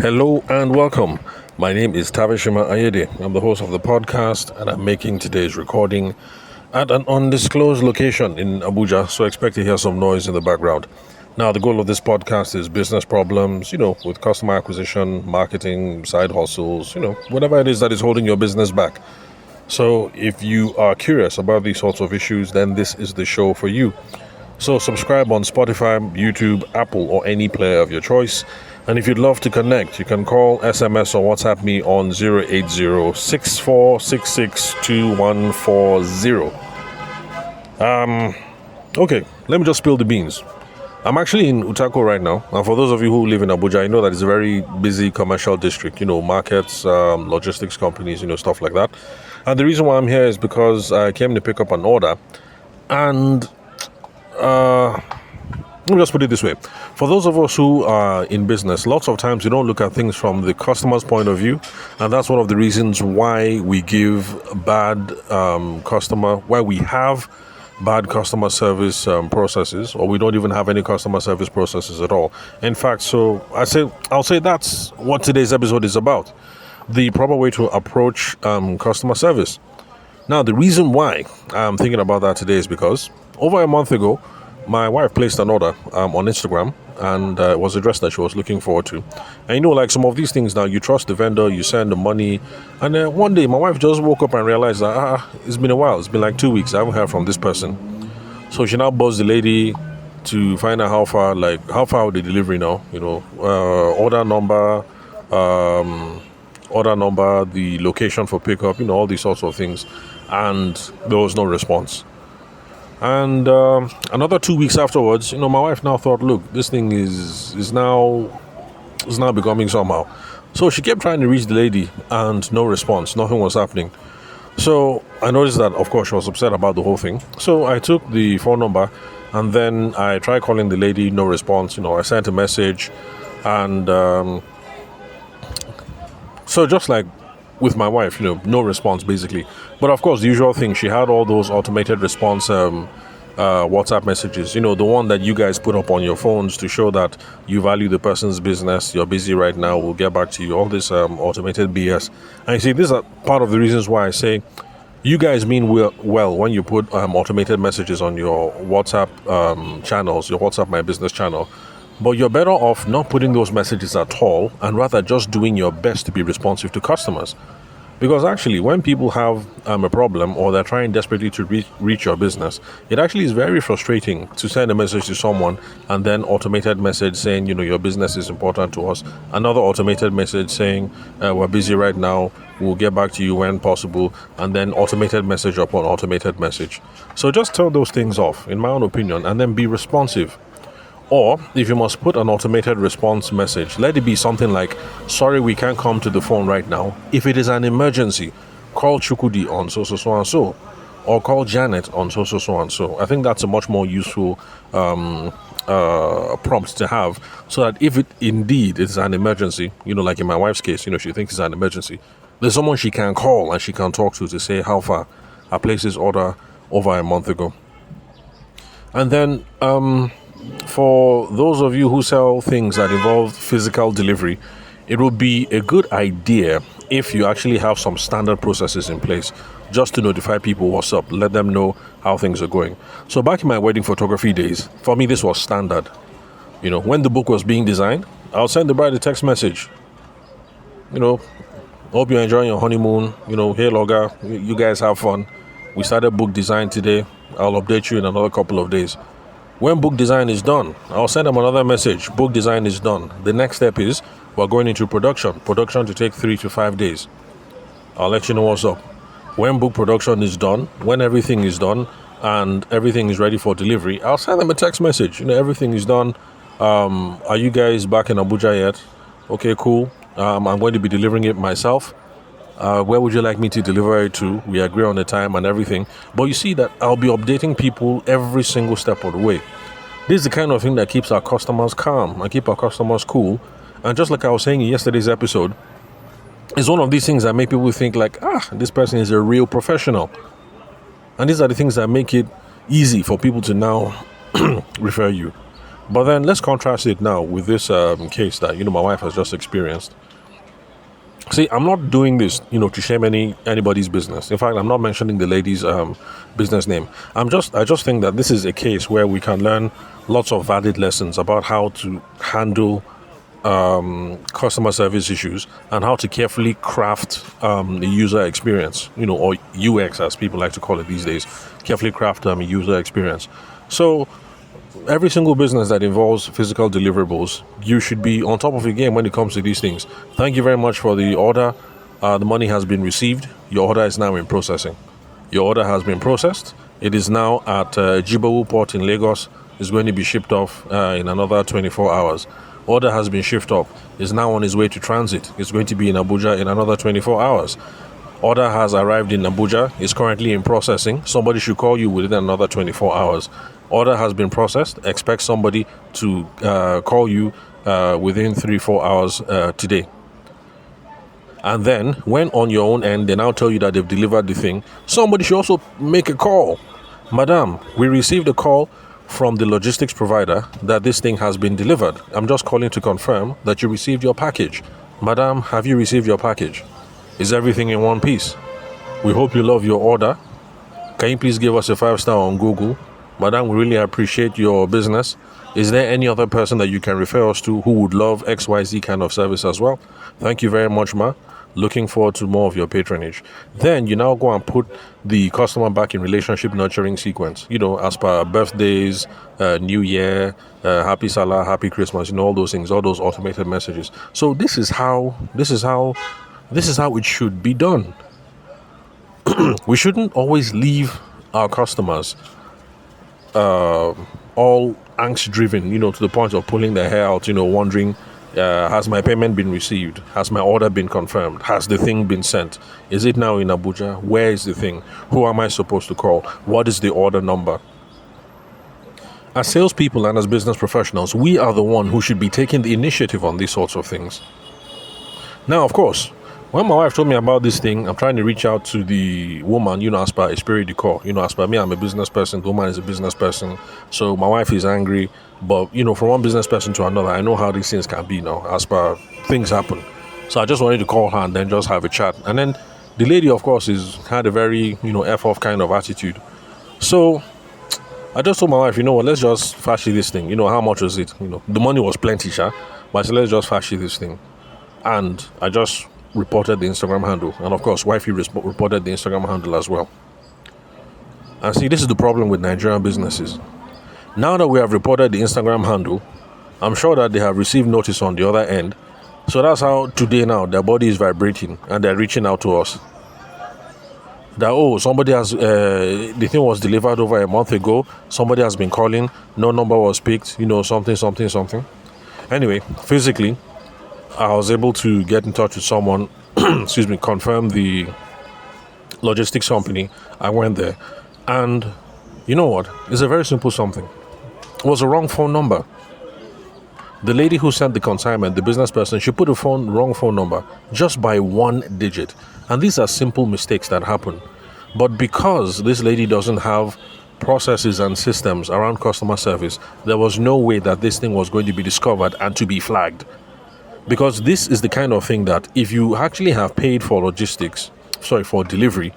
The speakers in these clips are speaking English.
Hello and welcome. My name is Tavishima Ayede. I'm the host of the podcast, and I'm making today's recording at an undisclosed location in Abuja, so expect to hear some noise in the background. Now, the goal of this podcast is business problems, with customer acquisition, marketing, side hustles, whatever it is that is holding your business back. So, if you are curious about these sorts of issues, then this is the show for you. So subscribe on Spotify, YouTube, Apple, or any player of your choice. And if you'd love to connect, you can call, SMS, or WhatsApp me on 080-6466-2140. Okay, let me just spill the beans. I'm actually in Utako right now. And for those of you who live in Abuja, I know that it's a very busy commercial district, markets, logistics companies, stuff like that. And the reason why I'm here is because I came to pick up an order. And let me just put it this way. For those of us who are in business, lots of times we don't look at things from the customer's point of view. And that's one of the reasons why we give why we have bad customer service processes, or we don't even have any customer service processes at all. In fact, I'll say that's what today's episode is about. The proper way to approach customer service. Now, the reason why I'm thinking about that today is because over a month ago, my wife placed an order on Instagram, and it was a dress that she was looking forward to. And like some of these things now, you trust the vendor, you send the money, and then one day my wife just woke up and realized that it's been a while. It's been like 2 weeks. I haven't heard from this person. So she now buzzed the lady to find out how far the delivery now. Order number, the location for pickup, all these sorts of things, and there was no response. And another 2 weeks afterwards, my wife now thought, look, this thing is now becoming somehow. So she kept trying to reach the lady, and no response. Nothing was happening. So I noticed that, of course, she was upset about the whole thing. So I took the phone number, and then I tried calling the lady. No response. I sent a message, and so just like with my wife, no response basically. But of course, the usual thing, she had all those automated response WhatsApp messages, the one that you guys put up on your phones to show that you value the person's business, you're busy right now, we'll get back to you, all this automated BS. And you see, these are part of the reasons why I say you guys mean well when you put automated messages on your WhatsApp channels, your WhatsApp My Business channel. But you're better off not putting those messages at all, and rather just doing your best to be responsive to customers. Because actually, when people have a problem, or they're trying desperately to reach your business, it actually is very frustrating to send a message to someone and then automated message saying, your business is important to us. Another automated message saying, we're busy right now, we'll get back to you when possible. And then automated message upon automated message. So just turn those things off, in my own opinion, and then be responsive. Or, if you must put an automated response message, let it be something like, sorry, we can't come to the phone right now. If it is an emergency, call Chukudi on so and so. Or call Janet on so and so. I think that's a much more useful prompt to have, so that if it indeed is an emergency, like in my wife's case, she thinks it's an emergency, there's someone she can call and she can talk to say how far I placed this order over a month ago. And then, for those of you who sell things that involve physical delivery, it would be a good idea if you actually have some standard processes in place just to notify people what's up, let them know how things are going. So back in my wedding photography days, for me this was standard. When the book was being designed, I'll send the bride a text message. Hope you're enjoying your honeymoon. Hey Logger, you guys have fun. We started book design today. I'll update you in another couple of days. When book design is done, I'll send them another message. Book design is done. The next step is we're going into production. Production to take 3 to 5 days. I'll let you know what's up. When book production is done, when everything is done and everything is ready for delivery, I'll send them a text message. Everything is done. Are you guys back in Abuja yet? Okay, cool. I'm going to be delivering it myself. Where would you like me to deliver it to? We agree on the time and everything. But you see that I'll be updating people every single step of the way. This is the kind of thing that keeps our customers calm and keep our customers cool. And just like I was saying in yesterday's episode, it's one of these things that make people think like, this person is a real professional. And these are the things that make it easy for people to now refer you. But then let's contrast it now with this case that my wife has just experienced. See, I'm not doing this, to shame anybody's business. In fact, I'm not mentioning the lady's business name. I just think that this is a case where we can learn lots of valid lessons about how to handle customer service issues and how to carefully craft the user experience, or UX as people like to call it these days. Carefully craft a user experience. So every single business that involves physical deliverables, you should be on top of your game when it comes to these things. Thank you very much for the order. The money has been received. Your order is now in processing. Your order has been processed. It is now at Jibowu Port in Lagos. It's going to be shipped off in another 24 hours. Order has been shipped up. It's now on its way to transit. It's going to be in Abuja in another 24 hours. Order has arrived in Abuja. It's currently in processing. Somebody should call you within another 24 hours. Order has been processed. Expect somebody to call you within 3-4 hours today. And then, when on your own end, they now tell you that they've delivered the thing, somebody should also make a call. Madam, we received a call from the logistics provider that this thing has been delivered. I'm just calling to confirm that you received your package. Madam, have you received your package? Is everything in one piece? We hope you love your order. Can you please give us a 5-star on Google? Madam, we really appreciate your business. Is there any other person that you can refer us to who would love XYZ kind of service as well? Thank you very much, ma. Looking forward to more of your patronage. Then you now go and put the customer back in relationship nurturing sequence. As per birthdays, New Year, Happy Salah, Happy Christmas, all those things, all those automated messages. So this is how it should be done. We shouldn't always leave our customers all angst driven, to the point of pulling their hair out, wondering, has my payment been received? Has my order been confirmed? Has the thing been sent? Is it now in Abuja? Where is the thing? Who am I supposed to call? What is the order number? As salespeople and as business professionals, we are the one who should be taking the initiative on these sorts of things. Now, of course, when my wife told me about this thing, I'm trying to reach out to the woman, as per Esprit du Corps. As per me, I'm a business person. The woman is a business person. So my wife is angry. But, from one business person to another, I know how these things can be now, as per things happen. So I just wanted to call her and then just have a chat. And then the lady, of course, had a very, F-off kind of attitude. So I just told my wife, what, let's just fashy this thing. How much was it? The money was plenty, but I said, let's just fashy this thing. And I just reported the Instagram handle, and of course wifey reported the Instagram handle as well. And see, this is the problem with Nigerian businesses. Now that we have reported the Instagram handle, I'm sure that they have received notice on the other end. So that's how today now their body is vibrating and they're reaching out to us. That somebody has the thing was delivered over a month ago, somebody has been calling, no number was picked, something. Anyway, physically I was able to get in touch with someone, confirm the logistics company. I went there, and you know what? It's a very simple something. It was a wrong phone number. The lady who sent the consignment, the business person, she put a wrong phone number just by one digit. And these are simple mistakes that happen. But because this lady doesn't have processes and systems around customer service, there was no way that this thing was going to be discovered and to be flagged. Because this is the kind of thing that if you actually have paid for for delivery,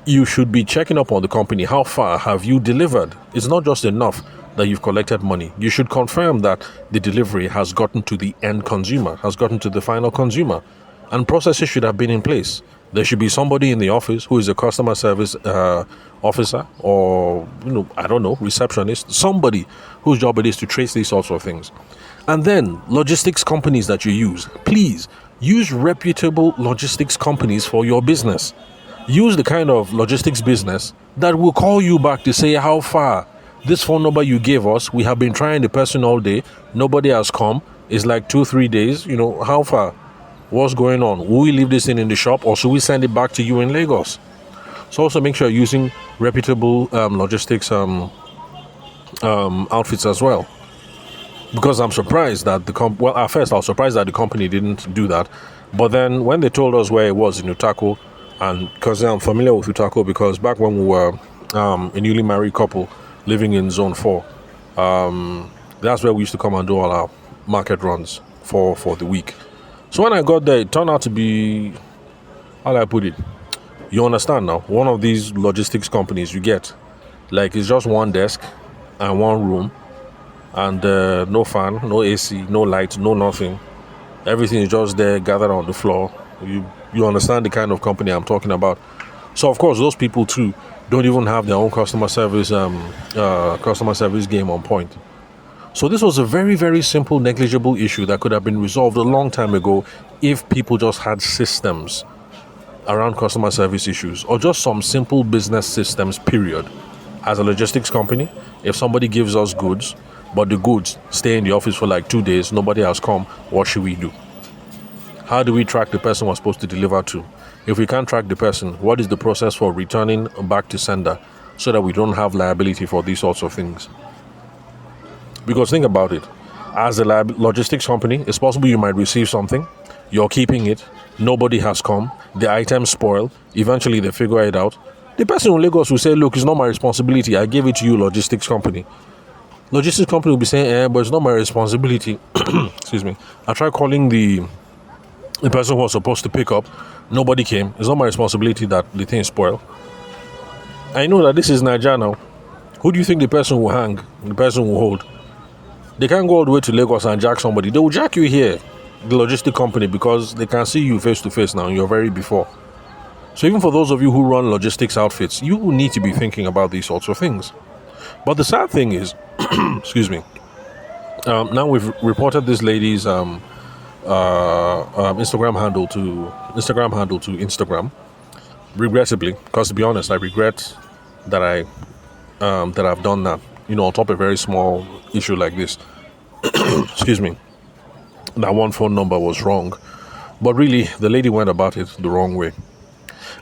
you should be checking up on the company. How far have you delivered? It's not just enough that you've collected money. You should confirm that the delivery has gotten to the end consumer, has gotten to the final consumer. And processes should have been in place. There should be somebody in the office who is a customer service officer or, receptionist, somebody whose job it is to trace these sorts of things. And then logistics companies that you use, please use reputable logistics companies for your business. Use the kind of logistics business that will call you back to say how far. This phone number you gave us, we have been trying the person all day. Nobody has come. It's like 2-3 days. How far? What's going on? Will we leave this in the shop or should we send it back to you in Lagos? So also make sure you're using reputable logistics outfits as well. Because I'm surprised that at first I was surprised that the company didn't do that. But then when they told us where it was in Utako, and because I'm familiar with Utako because back when we were a newly married couple living in Zone 4, That's where we used to come and do all our market runs for the week. So when I got there, it turned out to be, how do I put it? You understand now? One of these logistics companies you get, like it's just one desk and one room, and no fan, no AC, no light, no nothing. Everything is just there gathered on the floor. You understand the kind of company I'm talking about. So of course those people too don't even have their own customer service game on point. So this was a very, very simple, negligible issue that could have been resolved a long time ago if people just had systems around customer service issues, or just some simple business systems, period. As a logistics company, if somebody gives us goods, but the goods stay in the office for like 2 days, nobody has come, what should we do? How do we track the person we're supposed to deliver to? If we can't track the person, what is the process for returning back to sender so that we don't have liability for these sorts of things? Because think about it, as a logistics company, it's possible you might receive something, you're keeping it, nobody has come, the items spoil, eventually they figure it out. The person in Lagos will say, look, it's not my responsibility, I gave it to you, logistics company. Logistics company will be saying, but it's not my responsibility. Excuse me. I tried calling the person who was supposed to pick up, nobody came, it's not my responsibility that the thing spoiled. I know that this is Nigeria now. Who do you think the person will hang, the person will hold? They can't go all the way to Lagos and jack somebody. They will jack you here, the logistic company, because they can see you face to face now and you're very before. So even for those of you who run logistics outfits, you will need to be thinking about these sorts of things. But the sad thing is, excuse me, now we've reported this lady's Instagram handle to Instagram, regrettably, because to be honest, I regret that I've done that. On top of a very small issue like this. Excuse me. That one phone number was wrong, but really the lady went about it the wrong way.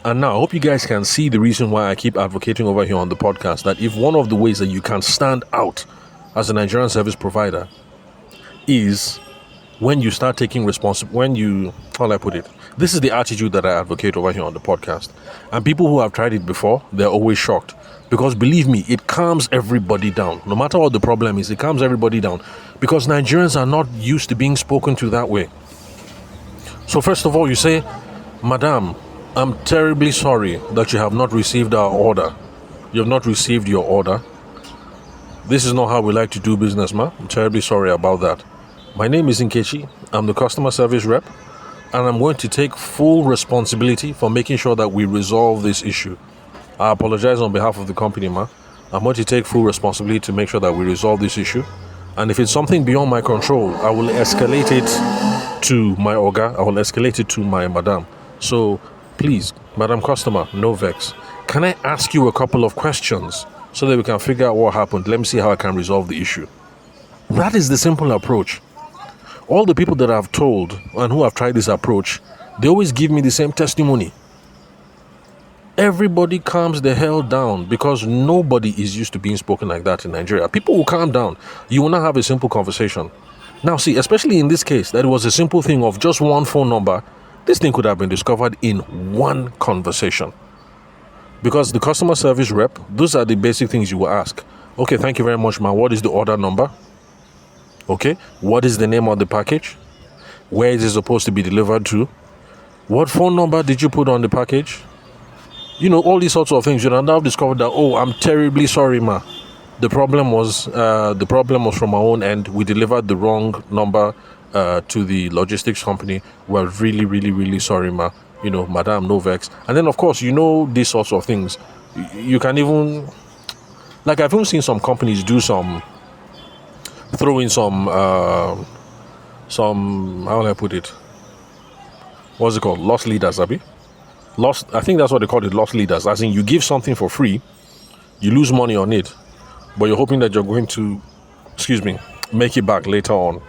And now I hope you guys can see the reason why I keep advocating over here on the podcast that if one of the ways that you can stand out as a Nigerian service provider is when you start taking responsibility, this is the attitude that I advocate over here on the podcast. And people who have tried it before, they're always shocked. Because believe me, it calms everybody down. No matter what the problem is, it calms everybody down. Because Nigerians are not used to being spoken to that way. So first of all, you say, Madam, I'm terribly sorry that you have not received our order. You have not received your order. This is not how we like to do business, ma. I'm terribly sorry about that. My name is Nkechi. I'm the customer service rep. And I'm going to take full responsibility for making sure that we resolve this issue. I apologize on behalf of the company, ma. I'm going to take full responsibility to make sure that we resolve this issue. And if it's something beyond my control, I will escalate it to my Oga. I will escalate it to my madam. So please, madam customer, no vex. Can I ask you a couple of questions so that we can figure out what happened? Let me see how I can resolve the issue. That is the simple approach. All the people that I've told and who have tried this approach, they always give me the same testimony. Everybody calms the hell down because nobody is used to being spoken like that in Nigeria. People will calm down. You will not have a simple conversation. Now see, especially in this case, that it was a simple thing of just one phone number, this thing could have been discovered in one conversation. Because the customer service rep, those are the basic things you will ask. Okay, thank you very much, ma. What is the order number? Okay, what is the name of the package? Where is it supposed to be delivered to? What phone number did you put on the package? All these sorts of things. You now discovered that, I'm terribly sorry, ma. The problem was from our own end. We delivered the wrong number to the logistics company. We're really, really, really sorry, ma. Madam, no vex. And then, of course, these sorts of things. You can even, like, I've even seen some companies throw in some, how will I put it? What's it called? Lost leaders, Abi? I think that's what they call it, lost leaders. As in, you give something for free, you lose money on it, but you're hoping that you're going to, make it back later on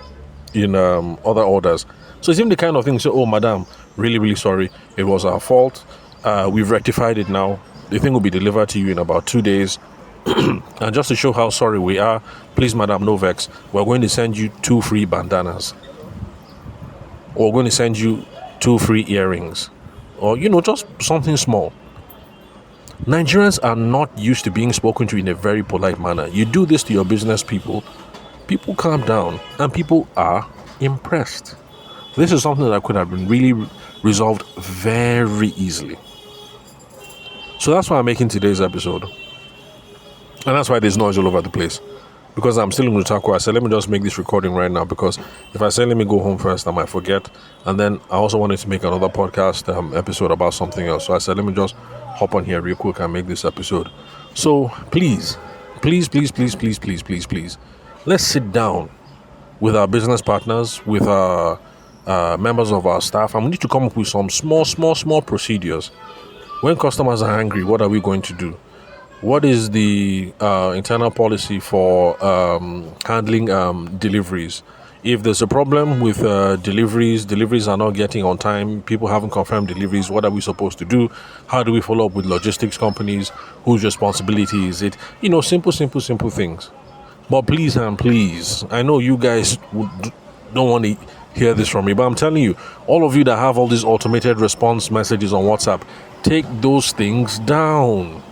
in other orders. So it's even the kind of thing you say, madam, really, really sorry. It was our fault. We've rectified it now. The thing will be delivered to you in about 2 days. And just to show how sorry we are, please, madam, no vex. We're going to send you 2 free bandanas. Or we're going to send you 2 free earrings. Or, just something small. Nigerians are not used to being spoken to in a very polite manner. You do this to your business people, people calm down and people are impressed. This is something that could have been really resolved very easily. So that's why I'm making today's episode. And that's why there's noise all over the place. Because I'm still in Mutako, I said, let me just make this recording right now. Because if I say, let me go home first, I might forget. And then I also wanted to make another podcast episode about something else. So I said, let me just hop on here real quick and make this episode. So please, let's sit down with our business partners, with our members of our staff, and we need to come up with some small procedures. When customers are angry, what are we going to do? What is the internal policy for handling deliveries? If there's a problem with deliveries are not getting on time, people haven't confirmed deliveries, what are we supposed to do? How do we follow up with logistics companies? Whose responsibility is it? Simple things. But please, I know you guys don't want to hear this from me, but I'm telling you, all of you that have all these automated response messages on WhatsApp, take those things down.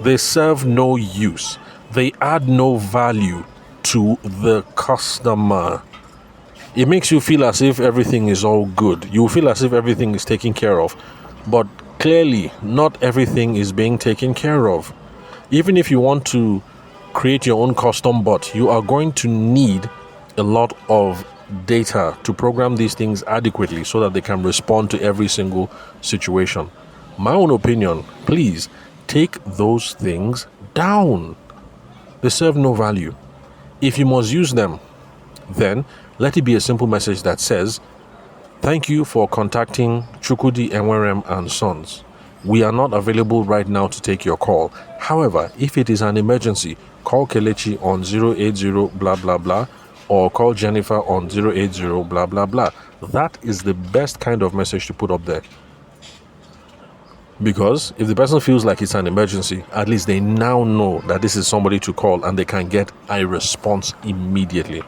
They serve no use. They add no value to the customer. It makes you feel as if everything is all good. You feel as if everything is taken care of. But clearly, not everything is being taken care of. Even if you want to create your own custom bot, you are going to need a lot of data to program these things adequately so that they can respond to every single situation. My own opinion, please take those things down. They serve no value. If you must use them, then let it be a simple message that says, thank you for contacting Chukwudi Enwerem and Sons. We are not available right now to take your call. However, if it is an emergency, call Kelechi on 080 blah blah blah or call Jennifer on 080 blah blah blah. That is the best kind of message to put up there. Because if the person feels like it's an emergency, at least they now know that this is somebody to call and they can get a response immediately.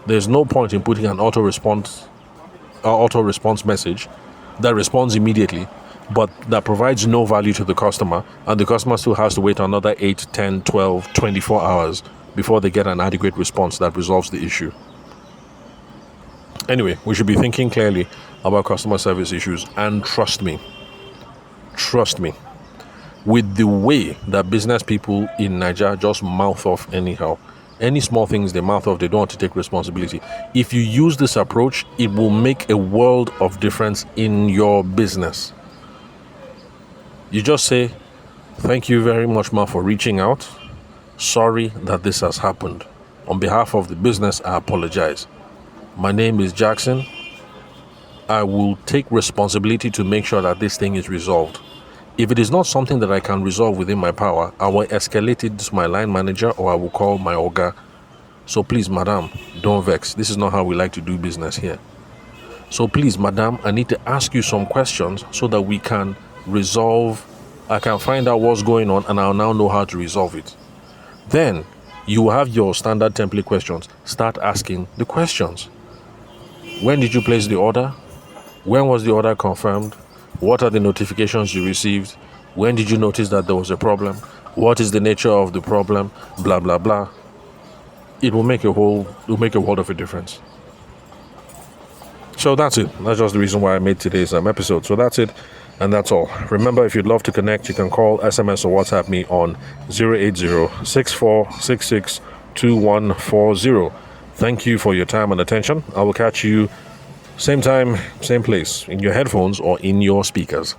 There's no point in putting an auto response message that responds immediately, but that provides no value to the customer, and the customer still has to wait another 8, 10, 12, 24 hours before they get an adequate response that resolves the issue. Anyway, we should be thinking clearly about customer service issues, and trust me, with the way that business people in Nigeria just mouth off anyhow, any small things they mouth off, they don't want to take responsibility. If you use this approach, it will make a world of difference in your business. You just say, thank you very much, ma, for reaching out. Sorry that this has happened. On behalf of the business, I apologize. My name is Jackson. I will take responsibility to make sure that this thing is resolved. If it is not something that I can resolve within my power, I will escalate it to my line manager or I will call my Oga. So please, madam, don't vex. This is not how we like to do business here. So please, madam, I need to ask you some questions so that we can resolve. I can find out what's going on and I'll now know how to resolve it. Then you will have your standard template questions. Start asking the questions. When did you place the order? When was the order confirmed? What are the notifications you received? When did you notice that there was a problem? What is the nature of the problem? Blah, blah, blah. It will make a world of a difference. So that's it. That's just the reason why I made today's episode. So that's it. And that's all. Remember, if you'd love to connect, you can call, SMS, or WhatsApp me on 080-6466-2140. Thank you for your time and attention. I will catch you same time, same place, in your headphones or in your speakers.